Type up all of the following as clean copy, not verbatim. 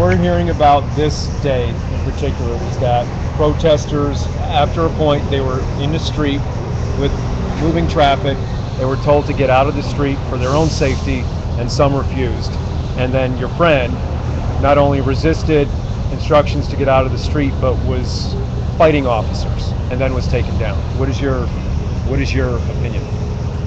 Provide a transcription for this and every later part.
we're hearing about this day in particular is that protesters, after a point, they were in the street with moving traffic. They were told to get out of the street for their own safety, and some refused. And then your friend not only resisted instructions to get out of the street, but was fighting officers, and then was taken down. What is your opinion?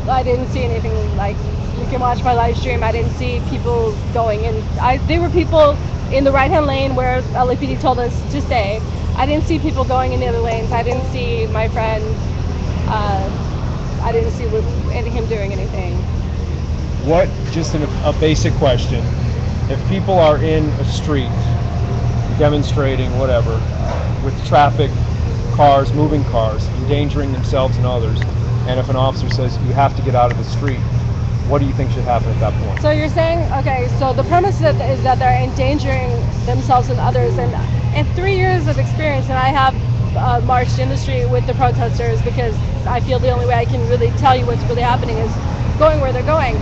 I didn't see anything. Like, you can watch my live stream. I didn't see people going in. There were people in the right-hand lane where LAPD told us to stay. I didn't see people going in the other lanes. I didn't see my friend. I didn't see him doing anything. What, just a basic question, if people are in a street demonstrating, whatever, with traffic, cars, moving cars, endangering themselves and others, and if an officer says you have to get out of the street, what do you think should happen at that point? So you're saying, okay, so the premise is that they're endangering themselves and others, and in 3 years of experience, and I have marched in the street with the protesters because I feel the only way I can really tell you what's really happening is going where they're going.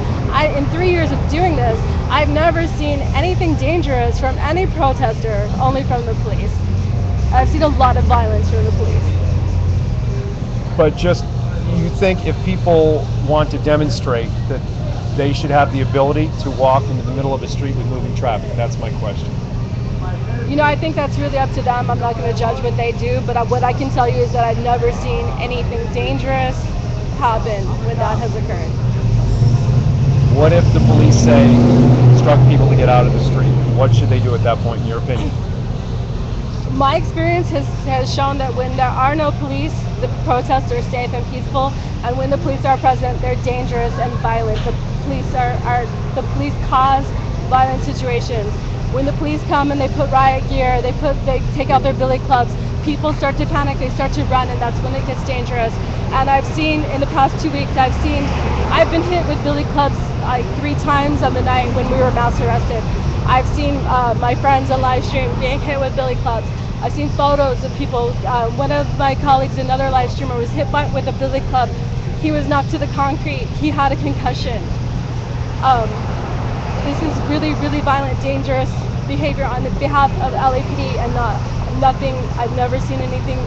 In 3 years of doing this, I've never seen anything dangerous from any protester, only from the police. I've seen a lot of violence from the police. But just, you think if people want to demonstrate that they should have the ability to walk into the middle of the street with moving traffic? That's my question. You know, I think that's really up to them. I'm not going to judge what they do, but what I can tell you is that I've never seen anything dangerous happen when that has occurred. What if the police say, instruct people to get out of the street? What should they do at that point, in your opinion? My experience has shown that when there are no police, the protests are safe and peaceful, and when the police are present, they're dangerous and violent. The police cause violent situations. When the police come and they put riot gear, they take out their billy clubs, people start to panic, they start to run, and that's when it gets dangerous. And I've seen in the past 2 weeks, I've been hit with billy clubs like 3 times on the night when we were mass arrested. I've seen my friends on live stream being hit with billy clubs. I've seen photos of people. One of my colleagues, another live streamer, was hit with a billy club. He was knocked to the concrete. He had a concussion. This is really, really violent, dangerous behavior on the behalf of LAPD, and nothing. I've never seen anything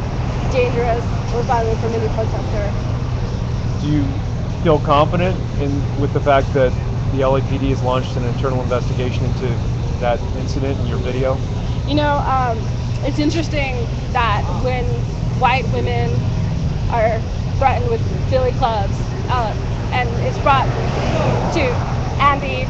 dangerous or violent from any protester. Do you feel confident with the fact that the LAPD has launched an internal investigation into that incident in your video? You know, it's interesting that when white women are threatened with billy clubs, and it's brought to Andy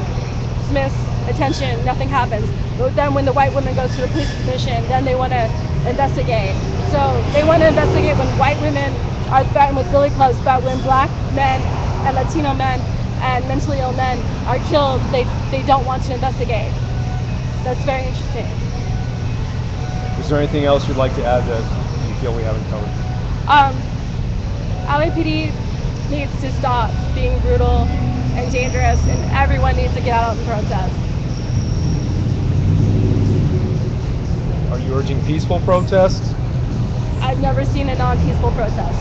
Smith's attention, nothing happens. But then when the white woman goes to the police station, then they want to investigate. So they want to investigate when white women are threatened with billy clubs, but when black men and Latino men and mentally ill men are killed, they don't want to investigate. That's very interesting. Is there anything else you'd like to add that you feel we haven't covered? LAPD needs to stop being brutal and dangerous, and everyone needs to get out and protest. Are you urging peaceful protests? I've never seen a non-peaceful protest.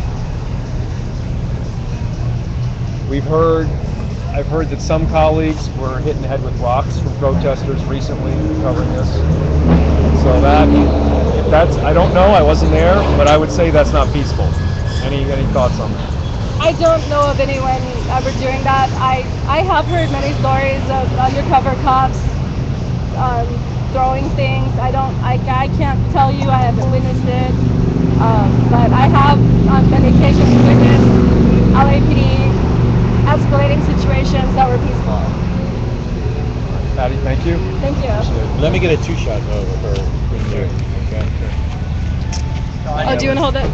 I've heard that some colleagues were hit in the head with rocks from protesters recently covering this. So I don't know, I wasn't there, but I would say that's not peaceful. Any thoughts on that? I don't know of anyone ever doing that. I have heard many stories of undercover cops throwing things. I can't tell you, I haven't witnessed it, but I have on many occasions witnessed LAPD escalating situations that were peaceful. Patty, thank you. Thank you. Let me get a 2-shot of her. Okay. Oh, do you want to hold it?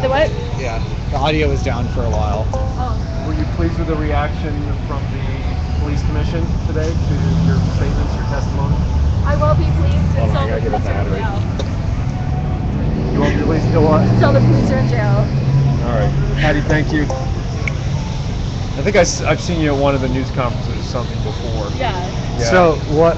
The what? Yeah. The audio was down for a while. Oh. Were you pleased with the reaction from the police commission today to your statements, your testimony? I will be pleased Hold on, I until gotta the get a police are in battery. jail. You won't be pleased till what? Until the police are in jail. All right. Patty, thank you. I think I've seen you at one of the news conferences or something before. Yeah. So what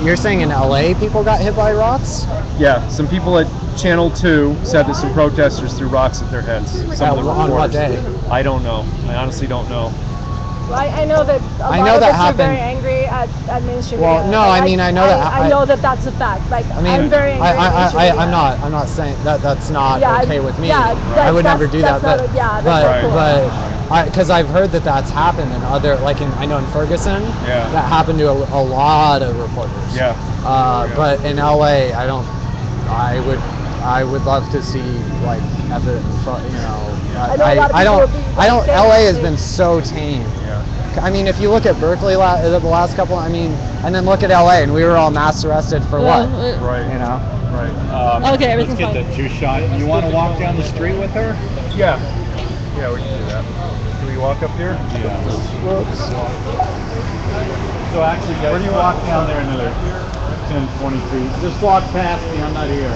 you're saying in LA people got hit by rocks? Yeah, some people at Channel 2 said that some protesters threw rocks at their heads. Some of the On what reporters. day? I don't know. I honestly don't know. I know that a I lot know of that us are very happened. angry at mainstream Well, media. no, Like, I mean, I know that- I know that that's a fact. Like, I mean, I'm very angry at mainstream media. I'm not saying that that's not Yeah, okay with me. yeah, I would never do that, that's but not yeah, that's not cool. because I've heard that that's happened in other, like I know in Ferguson, Yeah. that happened to a lot of reporters. Yeah. But in LA, I would love to see like evidence, you know. I know a lot of people would be I don't. saying LA has they- been so tame. Yeah. I mean, if you look at Berkeley the last couple, I mean, and then look at LA, and we were all mass arrested for what? Right. You know. Right. Okay, Let's everything's get fine. the two-shot. You want to walk down the street with her? Yeah. Yeah, we can do that. Can we walk up here? Yeah. So actually, Where do you walk down there another 10, 20 feet? Just walk past me. I'm not here.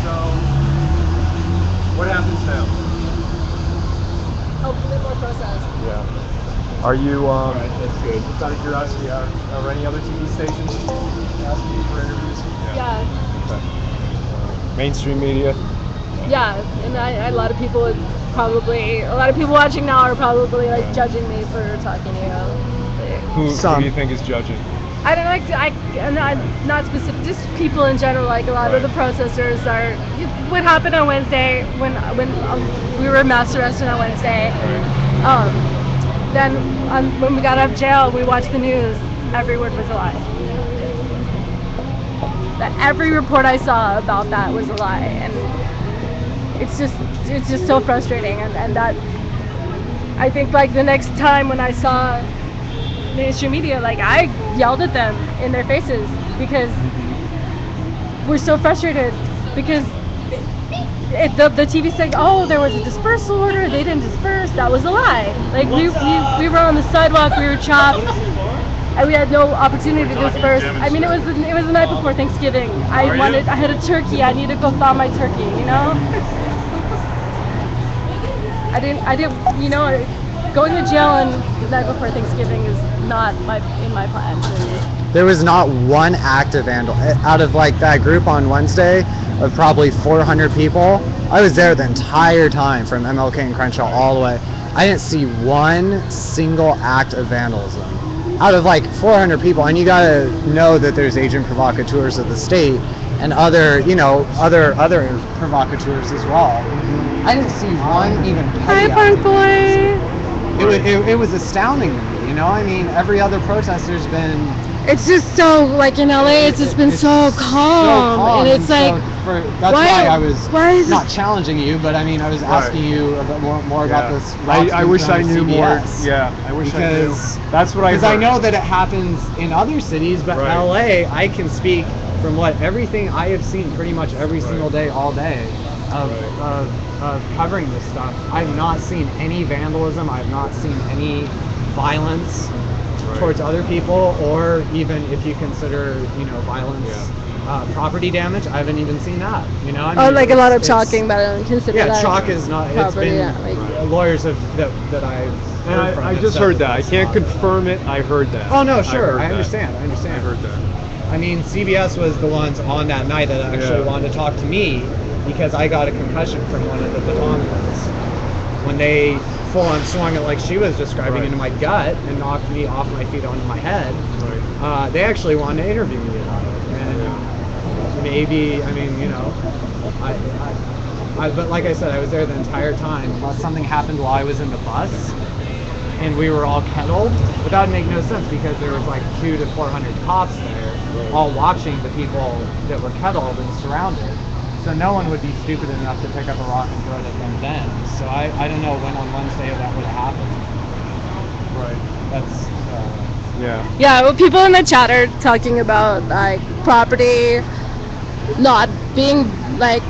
So, what happens now? Hopefully more process. Yeah. Are you, Alright, that's good. just out of curiosity, are any other TV stations asking you for interviews? Yeah. Okay. Mainstream media? Yeah, and a lot of people would probably, a lot of people watching now are probably like judging me for talking to you. Who Some. do you think is judging? I don't know, I'm not specific, just people in general, like a lot of the protesters are, what happened on Wednesday when we were mass arrested on Wednesday, then when we got out of jail, we watched the news, every word was a lie. Every report I saw about that was a lie, and it's just so frustrating, and that I think like the next time when I saw mainstream media, like I yelled at them in their faces because we're so frustrated because the TV said, oh, there was a dispersal order, they didn't disperse, that was a lie. Like we were on the sidewalk, we were chopped, and we had no opportunity to disperse. I mean, it was the night before Thanksgiving. I had a turkey, I needed to go thaw my turkey, you know? I didn't, you know, going to jail on the night before Thanksgiving is not in my plans. There was not one active vandal out of like that group on Wednesday of probably 400 people. I was there the entire time from MLK and Crenshaw all the way. I didn't see one single act of vandalism out of like 400 people. And you gotta know that there's agent provocateurs of the state and other, you know, other provocateurs as well. I didn't see one even petty Hi, act. Punk Boy. It was astounding to me, you know. I mean, every other protester's been It's just so, like in LA, it's just been so calm, and it's like, that's why I was why is not challenging you, but I mean, I was asking you a bit more about this. I wish I knew more. CBS. Yeah, I wish I knew. Because That's what I heard. Because I know that it happens in other cities, but Right. LA, I can speak from what everything I have seen pretty much every single day, all day, of covering this stuff. I've not seen any vandalism. I've not seen any violence towards other people, or even if you consider, you know, violence, property damage. I haven't even seen that. You know, I mean, like a lot of it's- chalking, but I don't consider Yeah, that chalk is not. It's property, been yeah, like- lawyers have that I've. And heard from I have just said heard that. I that's can't not- confirm it. I heard that. Oh no, I sure. heard I that. understand. I heard that. I mean, CBS was the ones on that night that actually Yeah. wanted to talk to me because I got a concussion from one of the baton pulls. When they full on swung it like she was describing Right. into my gut and knocked me off my feet onto my head, they actually wanted to interview me about it. And maybe, I mean, you know, but like I said, I was there the entire time. Unless something happened while I was in the bus and we were all kettled, but that would make no sense because there was like 200 to 400 cops there, all watching the people that were kettled and surrounded. So no one would be stupid enough to pick up a rock and throw it at them then. So I don't know when on Wednesday that would have happened. Right. That's Yeah. Yeah, well, people in the chat are talking about like property not being like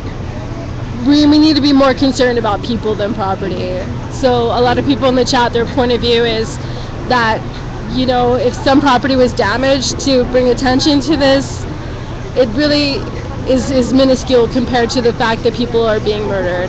we need to be more concerned about people than property. So a lot of people in the chat, their point of view is that, you know, if some property was damaged, to bring attention to this, it really is minuscule compared to the fact that people are being murdered.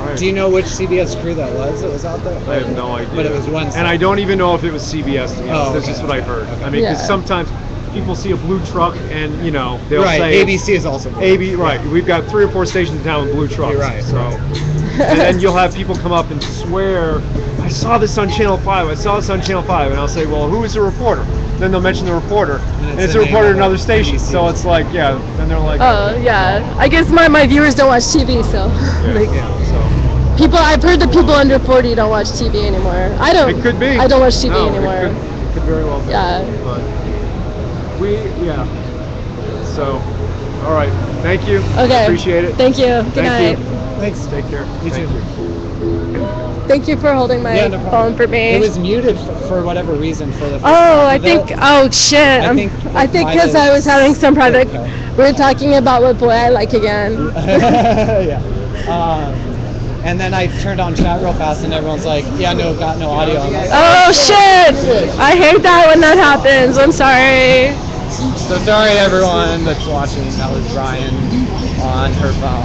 Right. Do you know which CBS crew that was out there? I have no idea. But it was Wednesday. And I don't even know if it was CBS, to be honest. That's okay. just what I heard. Okay. I mean, because Yeah. sometimes people see a blue truck and, they'll right. say... ABC is also blue. Right. We've got 3 or 4 stations in town with blue trucks. You're right. So, and then you'll have people come up and swear, I saw this on Channel 5, I saw this on Channel 5. And I'll say, well, who is the reporter? Then they'll mention the reporter. And it's a the reporter at name of another station. NBC. So it's like, yeah, then they're like... Oh yeah. I guess my viewers don't watch TV, so like, So... I've heard that people under 40 don't watch TV anymore. I don't. It could be. I don't watch TV No, anymore. It could very well be. Yeah. But so, all right. Thank you. Okay. Appreciate it. Thank you. Good Thank night. you. Thanks. Take care. You Thank too. you. Thank you for holding my Yeah, no problem. phone for me. It was muted for whatever reason for the first Oh, half I of think. it. Oh shit. I think I think might because have I was having some private. Okay. We were talking about what boy I like again. Yeah. And then I turned on chat real fast, and everyone's like, "Yeah, no, got no audio." I'm like, Oh shit! I hate that when that happens. I'm sorry. So sorry, everyone that's watching. That was Ryan on her phone.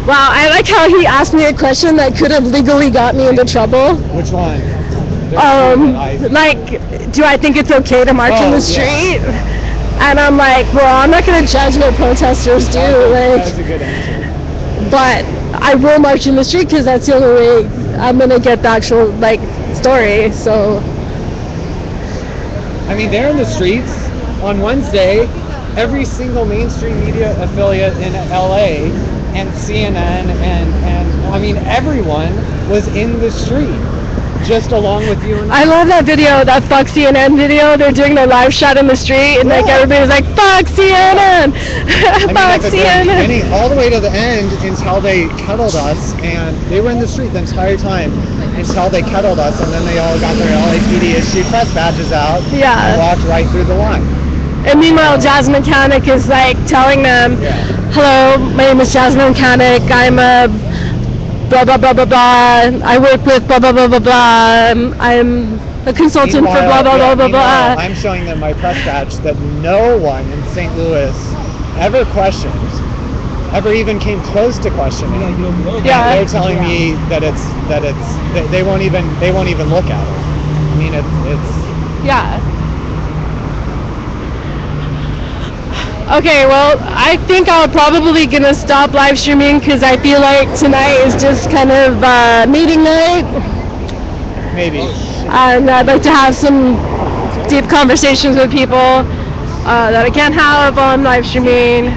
Wow, I like how he asked me a question that could have legally got me into trouble. Which one? There's Like, do I think it's okay to march in Oh, the street? And I'm like, well, I'm not gonna judge what protesters do, That's a like, good answer. but I will march in the street because that's the only way I'm gonna get the actual like story. So I mean, they're in the streets on Wednesday. Every single mainstream media affiliate in LA and CNN and I mean everyone was in the street, just along with you and I love that video, that fuck CNN video. They're doing their live shot in the street, and like everybody's like, fuck CNN, I mean, fuck at the very CNN. beginning, all the way to the end until they cuddled us, and they were in the street the entire time until they cuddled us, and then they all got their LAPD issued press badges out Yeah. and walked right through the line. And meanwhile, Jasmine Kanik is like telling them, hello, my name is Jasmine Kanik. I'm a blah, blah, blah, blah, blah. I work with blah, blah, blah, blah, blah. I'm a consultant for blah, blah, blah, blah, blah. I'm showing them my press badge that no one in St. Louis ever questioned, ever even came close to questioning. Yeah. And they're telling me that they won't even look at it. I mean, it's Yeah. Okay, well, I think I'm probably gonna stop live streaming because I feel like tonight is just kind of meeting night, maybe. and I'd like to have some deep conversations with people that I can't have on live streaming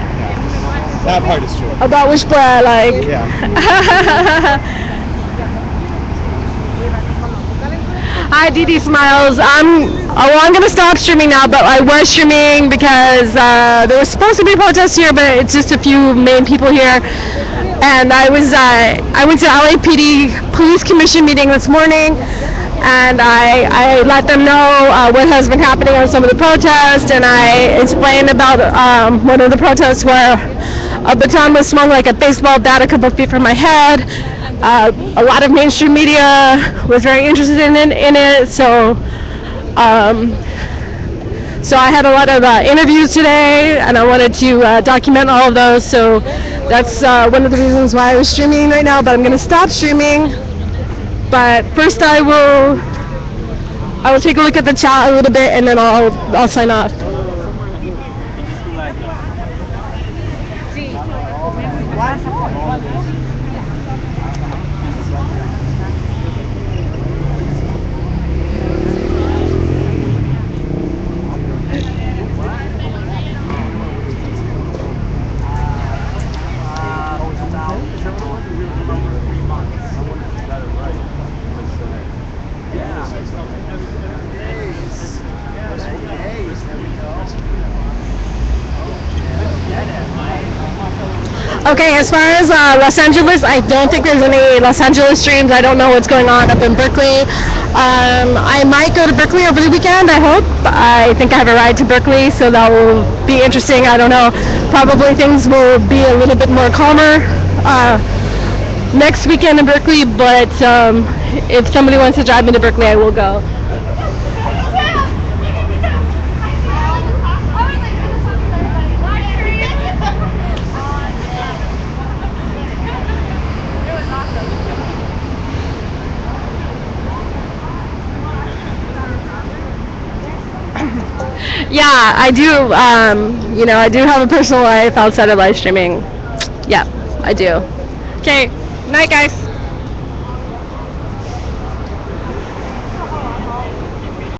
That part is true. about which boy I like. Yeah. Hi, Dee Smiles. I'm gonna stop streaming now, but I was streaming because there was supposed to be protests here, but it's just a few main people here. And I went to LAPD Police Commission meeting this morning, and I let them know what has been happening on some of the protests, and I explained about one of the protests where a baton was swung like a baseball bat a couple feet from my head. A lot of mainstream media was very interested in it, so so I had a lot of interviews today, and I wanted to document all of those, so that's one of the reasons why I was streaming right now, but I'm going to stop streaming. But first I will take a look at the chat a little bit, and then I'll sign off. Okay, as far as Los Angeles, I don't think there's any Los Angeles streams. I don't know what's going on up in Berkeley. I might go to Berkeley over the weekend, I hope. I think I have a ride to Berkeley, so that will be interesting. I don't know. Probably things will be a little bit more calmer next weekend in Berkeley, but if somebody wants to drive me to Berkeley, I will go. Yeah, I do. I do have a personal life outside of live streaming. Yeah, I do. Okay, night, guys.